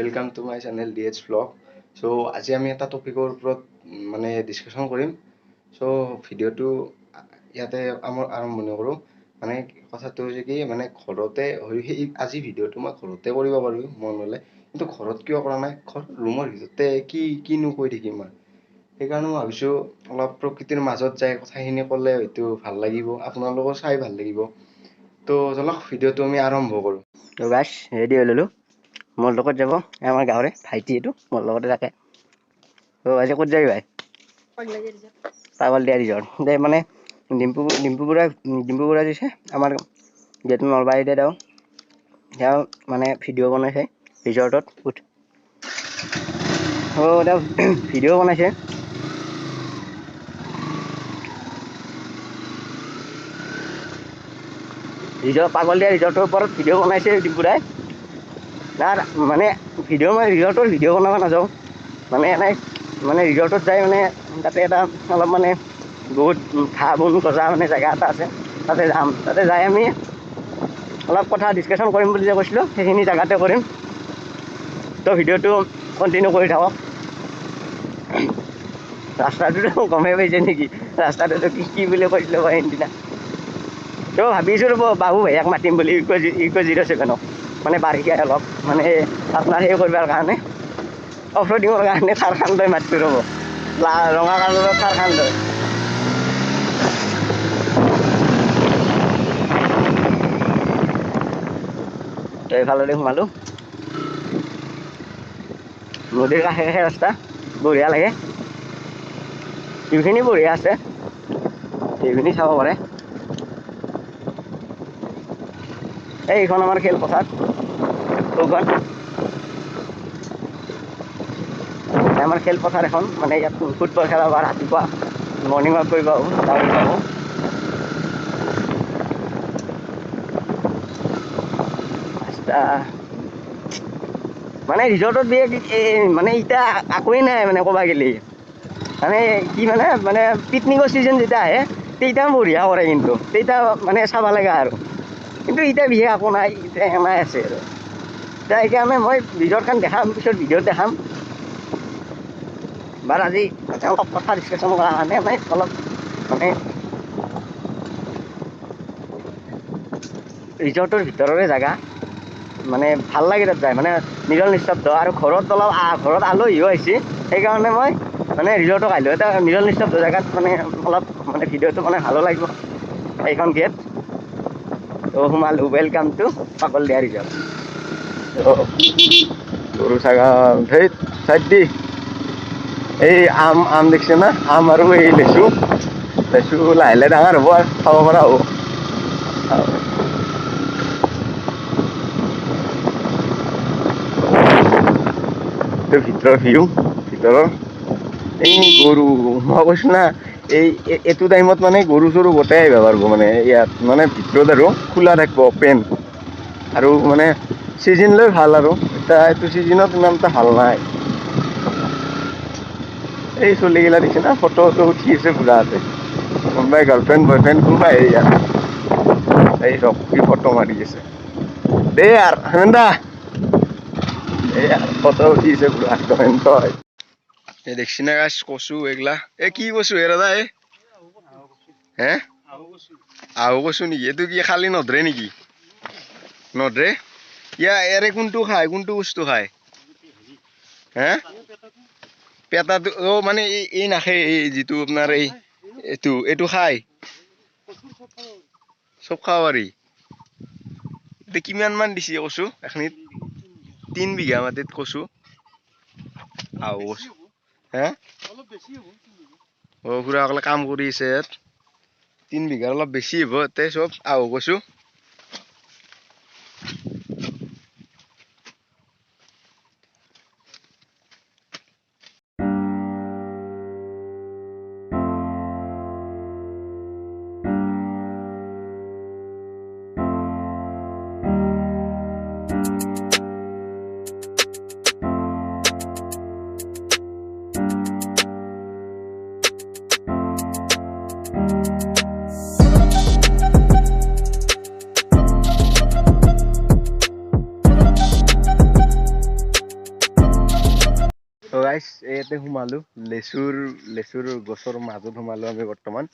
Welcome to my channel DH Vlog. So আজি আমি এটা টপিকৰ ওপৰত মানে ডিসকাশন কৰিম. So ভিডিওটো ইয়াতে আমাৰ আৰম্ভণি কৰোঁ. মানে কথাটো হৈছে কি মানে ঘৰতে আজি ভিডিওটো মই ঘৰতে কৰিব পাৰোঁ মন হ'লে, কিন্তু ঘৰত কিয় কৰা নাই, ৰুমৰ ভিতৰতে কিনো কৈ থাকিম মই. সেইকাৰণে মই ভাবিছোঁ অলপ প্ৰকৃতিৰ মাজত যাই কথাখিনি ক'লে হয়তো ভাল লাগিব, আপোনালোকৰ চাই ভাল লাগিব. তো চলক ভিডিওটো আমি আৰম্ভ কৰোঁ. তো গাইছ ৰেডি হৈ ল'লোঁ, মোৰ লগত যাব আমাৰ গাঁৱৰে ভাইটি, এইটো মোৰ লগতে থাকে। তো আজি ক'ত যাবি ভাই? পাগলদিয়া ৰিজৰ্ট দে, মানে ডিম্পুপুৰা দিছে আমাৰ যিহেতু নলবাৰীতে তেওঁ মানে ভিডিঅ' বনাইছে ৰিজৰ্টত তেওঁ ভিডিঅ' বনাইছে। পাগলদিয়া ৰিজৰ্টৰ ওপৰত ভিডিঅ' বনাইছে ডিম্পুৰাই। তাৰ মানে মই ৰিজৰ্টৰ ভিডিঅ' বনাব নাযাওঁ, মানে এনেই মানে ৰিজৰ্টত যাই মানে তাতে এটা অলপ মানে বহুত ঘাঁহ বন গজা মানে জেগা এটা আছে, তাতে যাম। তাতে যাই আমি অলপ কথা ডিছকাশ্যন কৰিম বুলি যে কৈছিলোঁ, সেইখিনি জেগাতে কৰিম। তো ভিডিঅ'টো কণ্টিনিউ কৰি থাকক। ৰাস্তাটোতো গমেই পাইছে নেকি, ৰাস্তাটোতো কি বুলি কৈছিলোঁ মই সেইদিনা। তো ভাবিছোঁ ৰ'ব বাবু ভাইয়াক মাতিম বুলি, ইকো 07ক, মানে বাৰিষা অলপ মানে আপোনাৰ সেই কৰিবৰ কাৰণে অফ ৰ'ডিঙৰ কাৰণে থাৰখান লৈ মাতিছোঁ ৰ'ব, ৰঙা কালাৰৰ থাৰখান লৈ। তো এইফালে সোমালোঁ, নদীৰ কাষে কাষে ৰাস্তা, বঢ়িয়া লাগে। ভিউখিনি বঢ়িয়া আছে, সেইখিনি চাব পাৰে। এইখন আমাৰ খেলপথাৰ, আমাৰ খেলপথাৰ এখন, মানে ইয়াত ফুটবল খেলা বা ৰাতিপুৱা মৰ্ণিং ৱাক কৰিব আহোঁ, দৌৰিব আহোঁ। মানে ৰিজৰ্টত মানে এতিয়া একোৱেই নাই মানে ক'বা গেলি, মানে কি মানে পিকনিকৰ ছিজন যেতিয়া আহে তেতিয়া বঢ়িয়া কৰে, কিন্তু তেতিয়া মানে চাব লগা আৰু। কিন্তু এতিয়া বিশেষ একো নাই, এতিয়া এনাই আছে আৰু। এতিয়া সেইকাৰণে মই ৰিজৰ্টখন দেখাম, পিছত ভিডিঅ'ত দেখাম। বাৰু আজি অলপ কথা ডিছকাশ্যন কৰাৰ কাৰণে মানে অলপ মানে ৰিজৰ্টৰ ভিতৰৰে জেগা, মানে ভাল লাগে তাত যায়, মানে নিজৰ নিস্তব্ধ। আৰু ঘৰত আলহীও আহিছে, সেইকাৰণে মই মানে ৰিজৰ্টক আহিলোঁ, এটা নিজৰ নিস্তব্ধ জেগাত মানে অলপ মানে ভিডিঅ'টো মানে ভালো লাগিব। এইখন গেট, তো সোমালোঁ। Welcome to Pagladiya resort. গৰু ছাগল সেই চাইড দি এই আম দেখিছে না, আম আৰু এই লেচু লাহে লাহে ডাঙৰ হ'ব আৰু খাব পৰা হ'ব। ভিতৰৰ ভিউ, এই গৰু মই কৈছোঁ না, এইটো টাইমত মানে গৰু চৰু গোটাই আহিব পাৰিব, মানে ইয়াত মানে ভিতৰত আৰু খোলা থাকিব অপেন, আৰু মানে ছিজন লৈ ভাল। আৰু এতিয়া এইটো ছিজনত ইমান এটা ভাল নাই। এই চলিগিলা দিছে না, ফটো উঠি আছে পুৰাতে, কোনোবাই গাৰ্লফ্ৰেণ্ড বয়ফ্ৰেণ্ড কোনোবাই এই ৰক কি ফটো মাৰি আছে দেই আৰু হেমেন্দা, ফটো উঠি আছে পুৰা তই। এই দেখছি না গাছ কচু এইগিলা, কি কচু দাদা? হে আহু কচু নেকি? এইটো কি খালি নধৰে নেকি? নধৰে ইয়াৰে কোনটো খায়, কোনটো বস্তু খায়? হে পেটাটো মানে এই নাখায়, এই যিটো আপোনাৰ এইটো খায়, চব খাব পাৰি। এতিয়া কিমান মান দিছে কচু এখিনিত? 3 বিঘা মাটিত কচু, আহু কচু। হে খুৰা অকলে কাম কৰি আছে ইয়াত, 3 বিঘাৰ অলপ বেছি হ'ব ইয়াতে, চব আহু কচু। গাইস ইয়াতে সোমালো লেচুৰ গছৰ মাজত সোমালো আমি বৰ্তমান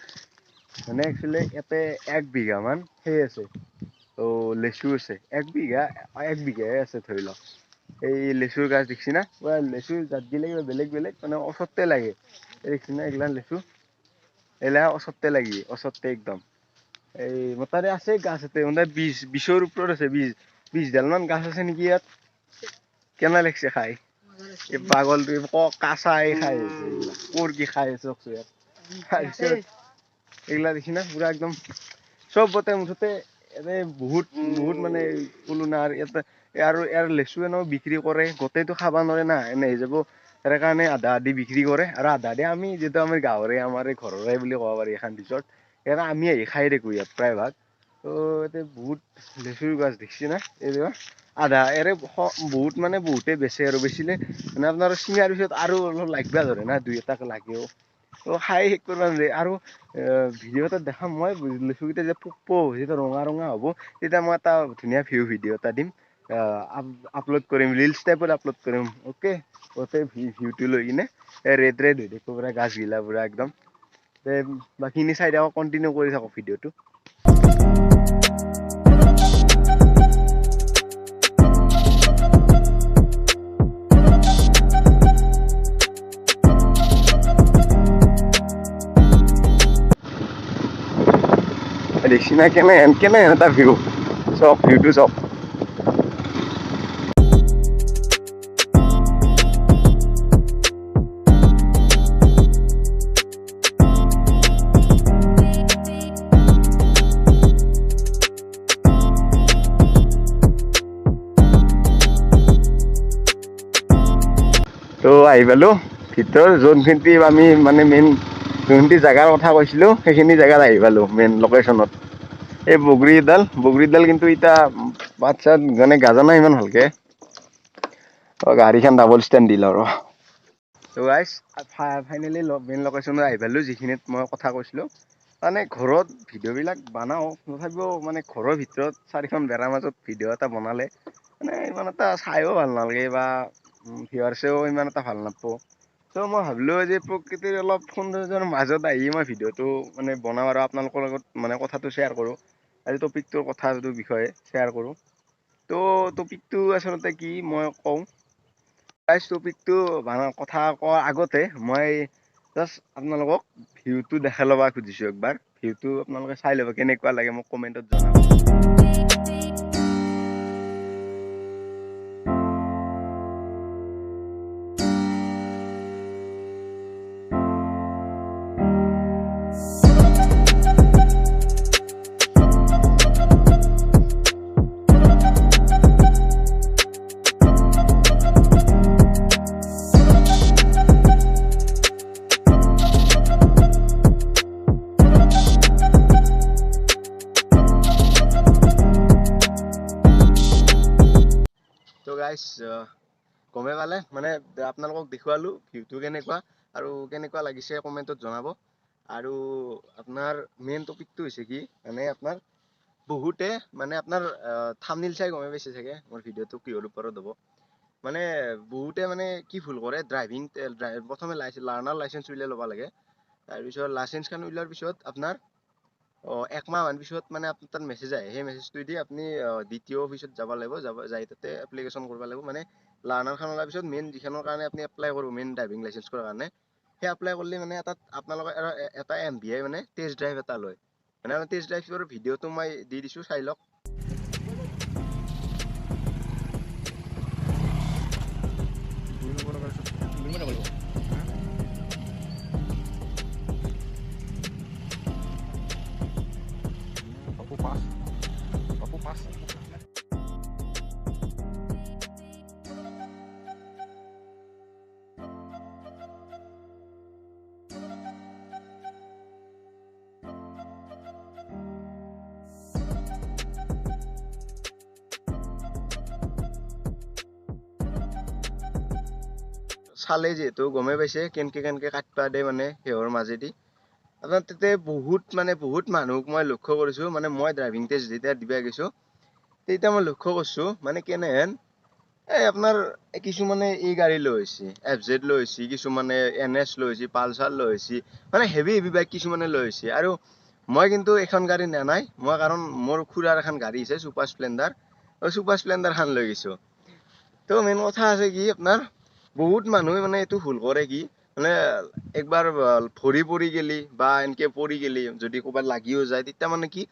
মানে একচুয়ালি ইয়াতে 1 বিঘা মান সেই আছে তো লেচু আছে 1 বিঘাই আছে ধৰি লওক এই লেচুৰ গাছ দেখছি না পুৰা লেচুৰ জাত গিলে বেলেগ মানে অসতে লাগে দেখছি না এগুলা লেচু এলা অসতে লাগি অসতে একদম এই মতাৰে আছে গাছ এতে মানে 20ৰ ওপৰত আছে 20 ডাল মান গাছ আছে নেকি ইয়াত কেনা লাগছে খাই এই পাগলটো কাঁচাই খাই আছে এগুলা কোৰ কি খাই আছে চকচো ইয়াত তাৰপিছত এগুলা দেখি না পুৰা একদম সব বতে মুঠতে এনে বহুত মানে কলো না আৰু ইয়াৰ লেচু এনেও বিক্ৰী কৰে গোটেইটো খাবা নোৱাৰে না এনে হৈ যাব তাৰ কাৰণে আধা আধি বিক্ৰী কৰে আৰু আধা আধি আমি যেটো আমাৰ গাঁৱৰে আমাৰ ঘৰৰে বুলি ক'ব পাৰি এখন পিছত এৰা আমি আহি খাই দেখো ইয়াত প্ৰায় ভাগ তো এতে বহুত লেচুৰ গাছ দেখছি না এইবা আধা এৰে বহুত মানে বহুতে বেচে আৰু বেচিলে মানে আপোনাৰ চিঙাৰ পিছত আৰু অলপ লাগবা ধৰে না 2-এটাক লাগেও তো খাই শেষ কৰবা নোৱাৰে আৰু ভিডিঅ' এটা দেখাম মই লেচুকেইটা যে পোক যেতিয়া ৰঙা হ'ব তেতিয়া মই এটা ধুনীয়া ভিডিঅ' এটা দিম আপলোড কৰিম ৰিলছ টাইপত আপলোড কৰিম ওকে ওতে ভিউটো লৈ কিনে ৰেড হৈ থাকিব পুৰা গাছ গিলা পুৰা একদম বাকিখিনি চাই থাকক কন্টিনিউ কৰি থাকক ভিডিঅ'টো দেখছি না কেনে এটা ভিউ চক ভিউটো চক তো আহি পালো ভিতৰ যোনখিনি আমি মানে মেইন যোনখিনি জাগাৰ কথা কৈছিলো সেইখিনি জাগাত আহি পালো মেইন লোকেশনত এই বগৰীডাল কিন্তু ইটা বাচ্চাত মানে গাজা নাই ইমান ভালকে গাড়ীখন ডাবল ষ্টেণ্ড দিল আৰু তো গাইস ফাইনেলি মেইন লোকেশনত আহি পালো যিখিনিত মই কথা কৈছিলো মানে ঘৰত ভিডিঅ' বিলাক বনাও তথাপিও মানে ঘৰৰ ভিতৰত 4খন বেৰাৰ মাজত ভিডিঅ' এটা বনালে মানে ইমান এটা চাইও ভাল নালাগে বা ভিউৱাৰ্ছেও ইমান এটা ভাল নাপাব তো মই ভাবিলো যে প্ৰকৃতিৰ অলপ সৌন্দৰ্যৰ মাজত আহি মই ভিডিঅ'টো মানে বনাওঁ আৰু আপোনালোকৰ লগত মানে কথাটো শ্বেয়াৰ কৰোঁ আজি টপিকটোৰ কথাটোৰ বিষয়ে শ্বেয়াৰ কৰোঁ তো টপিকটো আচলতে কি মই কওঁ গাইস টপিকটো কথা কোৱাৰ আগতে মই জাষ্ট আপোনালোকক ভিউটো দেখাই ল'ব খুজিছো একবাৰ ভিউটো আপোনালোকে চাই ল'ব কেনেকুৱা লাগে মোক কমেণ্টত জনাব তো গাইস গমে পালে মানে আপোনালোকক দেখুৱালো ভিউটো কেনেকুৱা আৰু কেনেকুৱা লাগিছে কমেণ্টত জনাব আৰু আপোনাৰ মেইন টপিকটো হৈছে কি মানে আপোনাৰ বহুতে মানে আপোনাৰ থাম্বনেইল চাই গমে পাইছে চাগে মোৰ ভিডিঅ'টো কিহৰ ওপৰত হ'ব মানে বহুতে মানে কি ভুল কৰে ড্ৰাইভিং প্ৰথমে লাৰ্ণাৰ লাইচেন্স উলিয়াই ল'ব লাগে তাৰপিছত লাইচেন্সখন উলিওৱাৰ পিছত আপোনাৰ 1 মাহ মান পিছত মানে আপোনাৰ তাত মেছেজ আহে সেই মেছেজটো দি আপুনি দ্বিতীয় অফিচত যাব লাগিব যাই তাতে এপ্লিকেশ্যন কৰিব লাগিব মানে লাৰ্ণাৰখন ওলাৰ পিছত মেইন যিখনৰ কাৰণে আপুনি এপ্লাই কৰিব মেইন ড্ৰাইভিং লাইচেন্স কৰাৰ কাৰণে সেই এপ্লাই কৰিলে মানে আপোনালোকে এটা MVI মানে টেষ্ট ড্ৰাইভ এটা লয় মানে টেষ্ট ড্ৰাইভৰ ভিডিঅ'টো মই দি দিছোঁ চাই লওক চালে যিহেতু গমেই পাইছে কেনেকে কাটবা দে মানে সেহৰ মাজেদি আপোনাৰ তাতে বহুত মানুহক মই লক্ষ্য কৰিছোঁ মানে মই ড্ৰাইভিং টেষ্ট যেতিয়া দিবা গৈছোঁ তেতিয়া মই লক্ষ্য কৰিছোঁ মানে কেনেহেন এই আপোনাৰ কিছুমানে এই গাড়ী লৈ আহিছে, FZ লৈ আহিছে, কিছুমানে NS লৈ আহিছে, পালচাৰ লৈ আহিছে, মানে হেভি বাইক কিছুমানে লৈ আহিছে। আৰু মই কিন্তু এখন গাড়ী নিয়া নাই, মই কাৰণ মোৰ খুৰাৰ এখন গাড়ী আছে ছুপাৰ স্প্লেণ্ডাৰ, ছুপাৰ স্প্লেণ্ডাৰ খান লৈ গৈছো। তো মেইন কথা আছে কি আপোনাৰ বহুত মানুহে মানে এইটো ভুল কৰে কি মানে একবাৰ ভৰি পৰি গেলি বা এনেকে পৰি গেলি যদি ক'ৰবাত লাগিও যায় তেতিয়া মানে কি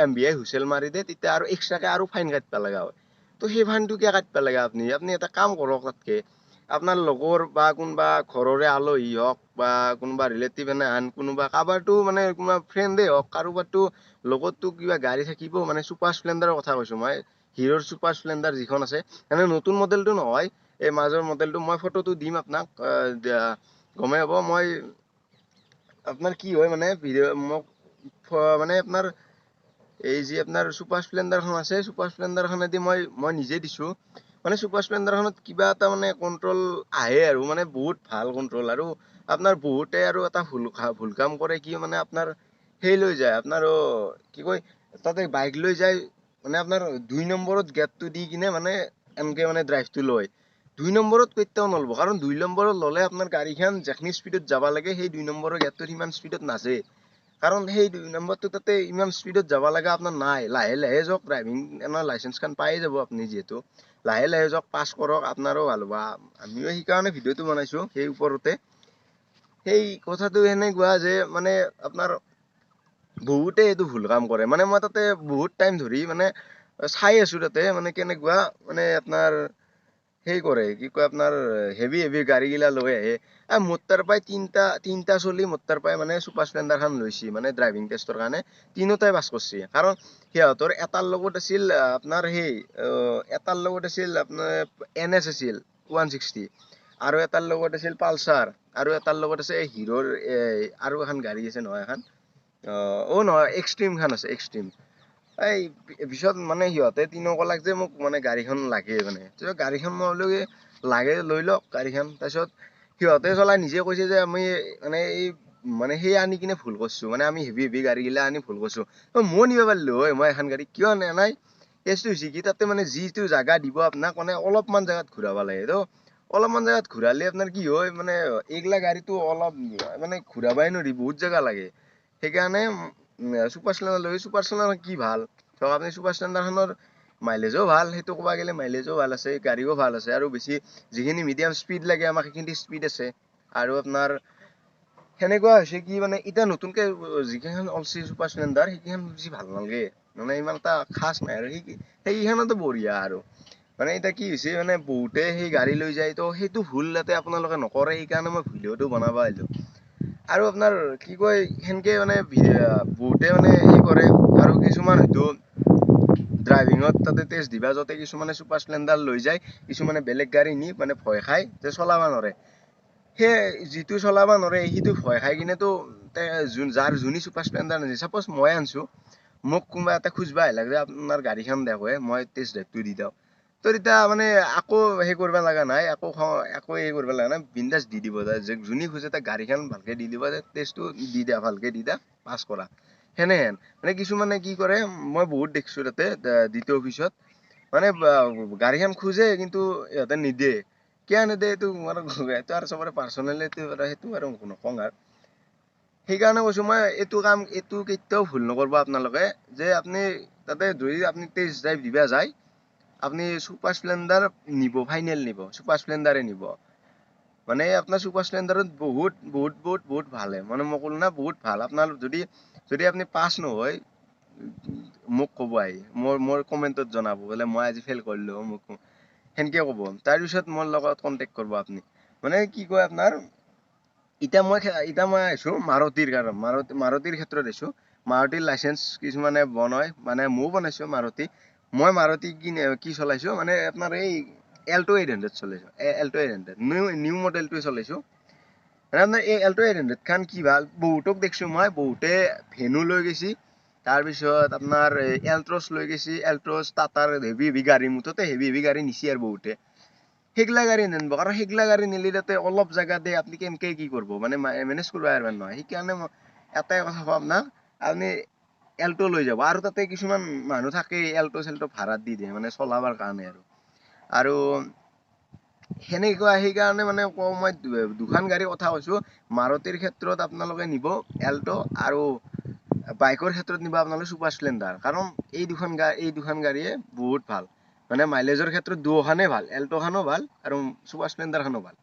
MBI হুইচেল মাৰি দিয়ে, তেতিয়া আৰু এক্সট্ৰাকে আৰু ফাইন কাটিব লগা হয়। তো সেই ফাইনটো কিয় কাটিব লাগে আপুনি? আপুনি এটা কাম কৰক, তাতকে আপোনাৰ লগৰ বা কোনোবা ঘৰৰে আলহী হওক বা কোনোবা ৰিলেটিভ এনে আন কোনোবা কাৰোবাৰটো মানে কোনোবা ফ্ৰেণ্ডেই হওক, কাৰোবাৰটো লগততো কিবা গাড়ী থাকিব, মানে ছুপাৰ স্প্লেণ্ডাৰৰ কথা কৈছো মই, হিৰোৰ ছুপাৰ স্প্লেণ্ডাৰ যিখন আছে, মানে নতুন মডেলটো নহয়, এই মাজৰ মডেলটো। মই ফটোটো দিম আপোনাক, গমেই হ'ব। মই আপোনাৰ কি হয় মানে ভিডিঅ' মোক মানে আপোনাৰ এই যি আপোনাৰ ছুপাৰ স্প্লেণ্ডাৰখন আছে, ছুপাৰ স্প্লেণ্ডাৰখনেদি মই নিজে দিছোঁ। মানে ছুপাৰ স্প্লেণ্ডাৰখনত কিবা এটা মানে কণ্ট্ৰল আহে আৰু মানে বহুত ভাল কণ্ট্ৰল। আৰু আপোনাৰ বহুতে আৰু এটা ভুল কাম কৰে কি মানে আপোনাৰ সেই লৈ যায় আপোনাৰ কি কয় তাতে বাইক লৈ যায়, মানে আপোনাৰ 2 নম্বৰত গেটটো দি কিনে মানে এনেকে মানে ড্ৰাইভটো লয়। 2 নম্বৰত কেতিয়াও নলব, কাৰণ 2 নম্বৰত ল'লে আপোনাৰ গাড়ীখন যেখিনি স্পীডত যাব লাগে সেই 2 নম্বৰৰ গেটটোত সিমান স্পীডত নাযায়। কাৰণ সেই 2 নম্বৰটো তাতে ইমান স্পীডত যাব লগা আপোনাৰ নাই। লাহে লাহে যাওক, ড্ৰাইভিং এনৰ লাইচেন্সখন পায়ে যাব আপুনি, যিহেতু লাহে লাহে যাওক, পাছ কৰক, আপোনাৰো ভাল হ'ব। আমিও সেইকাৰণে ভিডিঅ'টো বনাইছোঁ সেই ওপৰতে। সেই কথাটো এনেকুৱা যে মানে আপোনাৰ বহুতে এইটো ভুল কাম কৰে। মানে মই তাতে বহুত টাইম ধৰি মানে চাই আছো তাতে মানে কেনেকুৱা মানে আপোনাৰ সেই কৰে কি কয় আপোনাৰ হেভি গাড়ী গিলা লৈ আহে। মোৰ তাৰ পৰাই তিনটা চলি মোৰ তাৰ পৰাই মানে ছুপাৰ স্প্লেণ্ডাৰ খন লৈছে মানে ড্ৰাইভিং টেষ্টৰ কাৰণে। তিনিওটাই পাছ কৰিছে, কাৰণ সিহঁতৰ এটাৰ লগত আছিল আপোনাৰ সেই এটাৰ লগত আছিল আপোনাৰ NS আছিল 160, আৰু এটাৰ লগত আছিল পালচাৰ, আৰু এটাৰ লগত আছে হিৰোৰ আৰু এখন গাড়ী আছে নহয় এখন, নহয় এক্সট্ৰিম খান আছে, এক্সট্ৰিম। এই পিছত মানে সিহঁতে তিনিও ক'লাক যে মোক মানে গাড়ীখন লাগে, মানে গাড়ীখন মই বোলো লাগে লৈ লওক গাড়ীখন। তাৰপিছত সিহঁতে চলাই নিজে কৈছে যে আমি মানে এই মানে সেই আনি কিনে ভুল কৰিছো, মানে আমি হেভি গাড়ী গিলা আনি ভুল কৰিছো। মই নিব পাৰিলো হয়, মই এখন গাড়ী কিয় নিয়া নাই? কেছটো হৈছে কি তাতে মানে যিটো জাগা দিব আপোনাক মানে অলপমান জাগাত ঘূৰাব লাগে। তো অলপমান জাগাত ঘূৰালে আপোনাৰ কি হয় মানে এইগিলা গাড়ীটো অলপ মানে ঘূৰাবাই নোৱাৰি, বহুত জাগা লাগে। সেইকাৰণে ছুপাৰ স্প্লেণ্ডাৰ লৈ। ছুপাৰ স্প্লেণ্ডাৰ কি ভাল ধৰক আপুনি, ছুপাৰ স্প্লেণ্ডাৰখনৰ মাইলেজো ভাল, সেইটো ক'ব গ'লে মাইলেজো ভাল আছে, গাড়ীও ভাল আছে, আৰু বেছি যিখিনি মিডিয়াম স্পীড লাগে আমাক সেইখিনি স্পীড আছে। আৰু আপোনাৰ সেনেকুৱা হৈছে কি মানে এতিয়া নতুনকে যিকেইখন ওলছি ছুপাৰ স্প্লেণ্ডাৰ সেইকেইখন বেছি ভাল নালাগে, মানে ইমান এটা খাচ নাই। আৰু সেইকেইখনতো বঢ়িয়া। আৰু মানে এতিয়া কি হৈছে মানে বহুতে সেই গাড়ী লৈ যায়, তো সেইটো ভুল যাতে আপোনালোকে নকৰে সেইকাৰণে মই ভিডিঅ'টো বনাব আহিলো। আৰু আপোনাৰ কি কয় সেনকে মানে বহুতে মানে সেই কৰে, আৰু কিছুমান হয়তো ড্ৰাইভিঙত তাতে টেষ্ট দিবা যাওঁতে কিছুমানে ছুপাৰ স্প্লেণ্ডাৰ লৈ যায়, কিছুমানে বেলেগ গাড়ী নি মানে ভয় খায় যে চলাব নোৱাৰে। সেই যিটো চলাব নোৱাৰে সিটো ভয় খাই কিনেতো যাৰ যোনী ছুপাৰ স্প্লেণ্ডাৰ নিছে, চাপ'জ মই আনিছো, মোক কোনোবা এটা খুজবা আহিলাক যে আপোনাৰ গাড়ীখন দেখুৱাই মই টেষ্ট ড্ৰাইভটো দি দিওঁ, তো তেতিয়া মানে আকৌ সেই কৰিব লগা নাই, আকৌ এই কৰিব লগা নাই, বিন্দাছ দি দিব। যোনী খোজে তাক গাড়ীখন ভালকে দি দিব, টেষ্টটো দি দিয়া, ভালকে দি দিয়া, পাছ কৰা। সেনেহেন মানে কিছুমানে কি কৰে, মই বহুত দেখিছো তাতে দ্বিতীয় অফিচত মানে গাড়ীখন খোজে কিন্তু ইহঁতে নিদিয়ে। কিয় নিদিয়ে এইটো এইটো আৰু চবৰে পাৰ্চনেল, সেইটো আৰু নকওঁ আৰু। সেইকাৰণে কৈছো মই এইটো কেতিয়াও ভুল নকৰিব আপোনালোকে, যে আপুনি তাতে যদি আপুনি টেষ্ট ড্ৰাইভ দিবা যায়, আপুনি ছুপাৰ স্প্লেণ্ডাৰ নিব, ফাইনেল নিব, ছুপাৰ স্প্লেণ্ডাৰে নিব। মানে আপোনাৰ ছুপাৰ স্প্লেণ্ডাৰত বহুত ভাল, মানে মই ক'লো না বহুত ভাল। আপোনাৰ যদি আপুনি পাছ নহয় মোক ক'ব আহি, মোৰ কমেণ্টত জনাব বোলে মই আজি ফেইল কৰিলো মোক সেনকে ক'ব। তাৰপিছত মোৰ লগত কণ্টেক্ট কৰিব আপুনি। মানে কি কয় আপোনাৰ এতিয়া মই আহিছো মাৰুতিৰ ক্ষেত্ৰত আহিছো। মাৰুতিৰ লাইচেন্স কিছুমানে বনাই, মানে ময়ো বনাইছো মাৰুতি। মই মাৰুতি কি চলাইছো মানে আপোনাৰ এই এল্টো 800 চলাইছো, এল্টো 800 নিউ মডেলটোৱে চলাইছো। মানে আপোনাৰ এই এল্টো 800 খান কি ভাল, বহুতক দেখিছো মই, বহুতে ভেনু লৈ গৈছি, তাৰপিছত আপোনাৰ এল্ট্ৰছ লৈ গৈছি, এল্ট্ৰছ টাটাৰ হেভি গাড়ী, মুঠতে হেভি গাড়ী নিছি আৰু বহুতে। সেইগিলা গাড়ী নিনব, কাৰণ সেইগিলা গাড়ী নিলি তাতে অলপ জেগাতে আপুনি কেনেকে কি কৰিব, মানে মেনেজ কৰিব পাৰিব নহয়। সেইকাৰণে মই এটাই কথা কওঁ আপোনাক, আপুনি এল্টো লৈ যাব। আৰু তাতে কিছুমান মানুহ থাকে এল্টো চেল্টো ভাড়াত দি দিয়ে, মানে চলাবৰ কাৰণে আৰু সেনেকুৱা সেইকাৰণে মানে কওঁ মই দুখন গাড়ীৰ কথা কৈছোঁ। মাৰুতিৰ ক্ষেত্ৰত আপোনালোকে নিব এল্টো আৰু বাইকৰ ক্ষেত্ৰত নিব আপোনালোকে ছুপাৰ স্প্লেণ্ডাৰ। কাৰণ এই দুখন গাড়ীয়ে বহুত ভাল, মানে মাইলেজৰ ক্ষেত্ৰত দুয়োখনেই ভাল, এল্টোখনো ভাল আৰু ছুপাৰ স্প্লেণ্ডাৰখনো ভাল।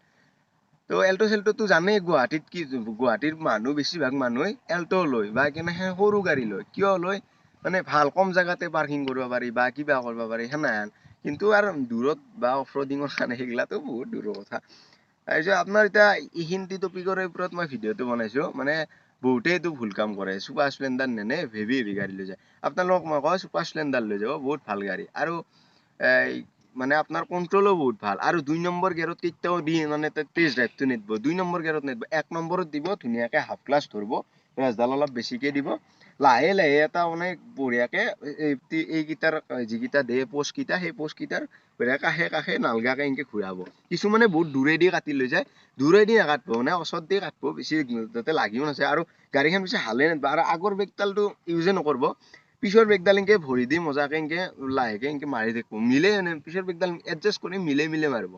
তো এল্টো চেল্টোটো জানেই গুৱাহাটীত কি, গুৱাহাটীৰ মানুহ বেছিভাগ মানুহে এল্টো লয় বা কেনেহে সৰু গাড়ী লয়। কিয় লয়? মানে ভাল কম জেগাতে পাৰ্কিং কৰিব পাৰি বা কিবা কৰিব পাৰি সেনেহেন। কিন্তু আৰু দূৰত বা অফ ৰডিঙৰ কাৰণে সেইগিলাটো বহুত দূৰৰ কথা। তাৰপিছত আপোনাৰ এতিয়া এইখিনি টপিকৰ ওপৰত মই ভিডিঅ'টো বনাইছোঁ। মানে বহুতেই এইটো ভুল কাম কৰে, ছুপাৰ স্প্লেণ্ডাৰ নেনে, হেভি গাড়ী লৈ যায়। আপোনালোকক মই কওঁ ছুপাৰ স্প্লেণ্ডাৰ লৈ যাব, বহুত ভাল গাড়ী। আৰু মানে আপোনাৰ কণ্ট্ৰলো বহুত ভাল। আৰু 2 নম্বৰ গিয়াৰত কেতিয়াও দি মানে টেষ্ট ড্ৰাইভটো নিদিব, 2 নম্বৰ গিয়াৰত নিদিব, 1 নম্বৰত দিব, ধুনীয়াকৈ হাফ ক্লাছ ধৰিব, ক্লাছডাল অলপ বেছিকৈ দিব, লাহে লাহে এটা মানে বঢ়িয়াকৈ এইকেইটাৰ যিকেইটা দিয়ে পোষ্টকেইটা, সেই পোষ্টকেইটাৰ কাষে কাষে নালগাকৈ এনেকৈ ঘূৰাব। কিছুমানে বহুত দূৰেদি কাটি লৈ যায়, দূৰেদি নাকাটিব, মানে ওচৰত দি কাটিব, বেছি যাতে লাগিও নাযায়। আৰু গাড়ীখন বেছি হালে নিদিব, আৰু আগৰ ব্ৰেকডালটো ইউজে নকৰিব, পিছৰ ব্ৰেকডাল এনেকৈ ভৰি দি মজাকৈ এনেকৈ লাহেকৈ এনেকৈ মাৰি থাকিব, মিলে পিছৰ ব্ৰেকডাল এডজাষ্ট কৰি মিলে মাৰিব।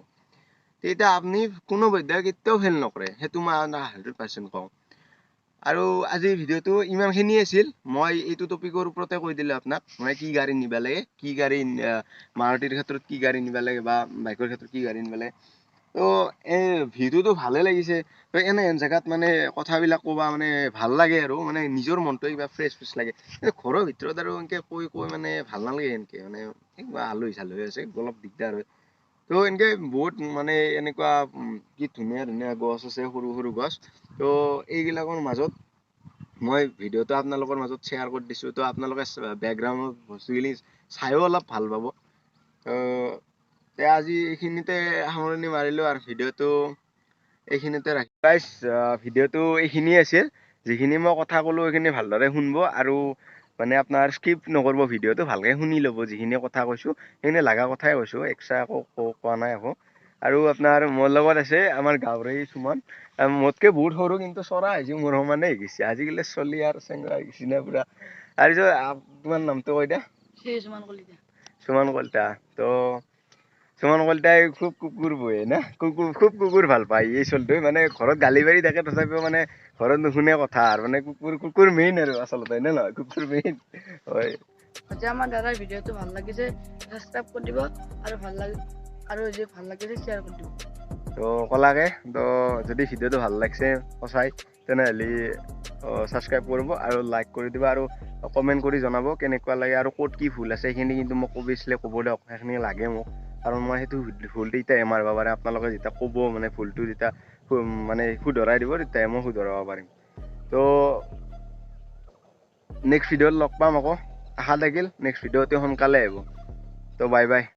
তেতিয়া আপুনি কোনো পধ্যেই কেতিয়াও ফেইল নকৰে, সেইটো মই 100% কওঁ। আৰু আজিৰ ভিডিঅ'টো ইমানখিনিয়ে আছিল। মই এইটো টপিকৰ ওপৰতে কৈ দিলোঁ আপোনাক, মানে কি গাড়ী নিব লাগে, কি গাড়ী মাৰুতিৰ ক্ষেত্ৰত কি গাড়ী নিব লাগে বা বাইকৰ ক্ষেত্ৰত কি গাড়ী নিব লাগে। তো এই ভিডিঅ'টো ভালে লাগিছে। তো এনেহেন জেগাত মানে কথাবিলাক ক'বা মানে ভাল লাগে, আৰু মানে নিজৰ মনটো কিবা ফ্ৰেছ লাগে। ঘৰৰ ভিতৰত আৰু এনেকৈ কৈ মানে ভাল নালাগে, এনেকৈ মানে কিবা আলহী চালহী আছে অলপ দিগদাৰ হয়। তো এনেকৈ বহুত মানে এনেকুৱা কি ধুনীয়া ধুনীয়া গছ আছে, সৰু সৰু গছ। তো এইবিলাকৰ মাজত মই ভিডিঅ'টো আপোনালোকৰ মাজত শ্বেয়াৰ কৰি দিছোঁ। তো আপোনালোকে বেকগ্ৰাউণ্ডৰ বস্তুখিনি চায়ো অলপ ভাল পাব। আজি এইখিনিতে সামৰণি মাৰিলোঁ, আৰু ভিডিঅ'টো এইখিনিতে ৰাখি গাইছ। ভিডিঅ'টো এইখিনিয়ে আছিল। যিখিনি মই কথা ক'লোঁ সেইখিনি ভালদৰে শুনিব, আৰু মানে আপোনাৰ স্কিপ নকৰিব, ভিডিঅ'টো ভালকৈ শুনি ল'ব। যিখিনি কথা কৈছোঁ সেইখিনি লগা কথাই কৈছোঁ, এক্সট্ৰা একো কোৱা নাই একো। আৰু আপোনাৰ মোৰ লগত আছে আমাৰ গাঁৱৰে সুমন, মোতকৈ বহুত সৰু, কিন্তু চৰা আহিছে মোৰ সমানে হৈ গৈছে আজিকালি, চলি আৰু চেংৰা হৈ গৈছে না পুৰা। তাৰপিছত তোমাৰ নামটো কৈ দিয়া। সুমন কলিতা। তো সুমন কলিতাই খুব কুকুৰ পোহে না, খুব কুকুৰ ভাল পায় এই চলটোৱে। মানে ঘৰত গালি পাৰি থাকে, তথাপিও মানে ঘৰত নুশুনে কথা, আৰু মানে কুকুৰ মেইন আৰু আচলতে, হয় নে নহয়? কুকুৰ মেইন হয়। আমাৰ দাদাৰ ভিডিঅ'টো ভাল লাগিছে, সাবস্ক্ৰাইব কৰি দিব, আৰু ভাল লাগিছে শ্বেয়াৰ কৰি দিব। তো ক'লাকে, তো যদি ভিডিঅ'টো ভাল লাগিছে সঁচাই, তেনেহ'লে ছাবস্ক্ৰাইব কৰিব আৰু লাইক কৰি দিব, আৰু কমেণ্ট কৰি জনাব কেনেকুৱা লাগে, আৰু ক'ত কি ভুল আছে সেইখিনি কিন্তু মোক অভিয়াছলি ক'ব দিয়ক, সেইখিনি লাগে মোক। কাৰণ মই সেইটো ভুলটো তেতিয়াহে মাৰিব পাৰিম, আপোনালোকে যেতিয়া ক'ব, মানে ভুলটো যেতিয়া মানে শুধৰাই দিব, তেতিয়াহে মই শুধৰাব পাৰিম। তো নেক্সট ভিডিঅ'ত লগ পাম আকৌ, আশা থাকিল নেক্সট ভিডিঅ' অতি সোনকালে আহিব। তো বাই বাই।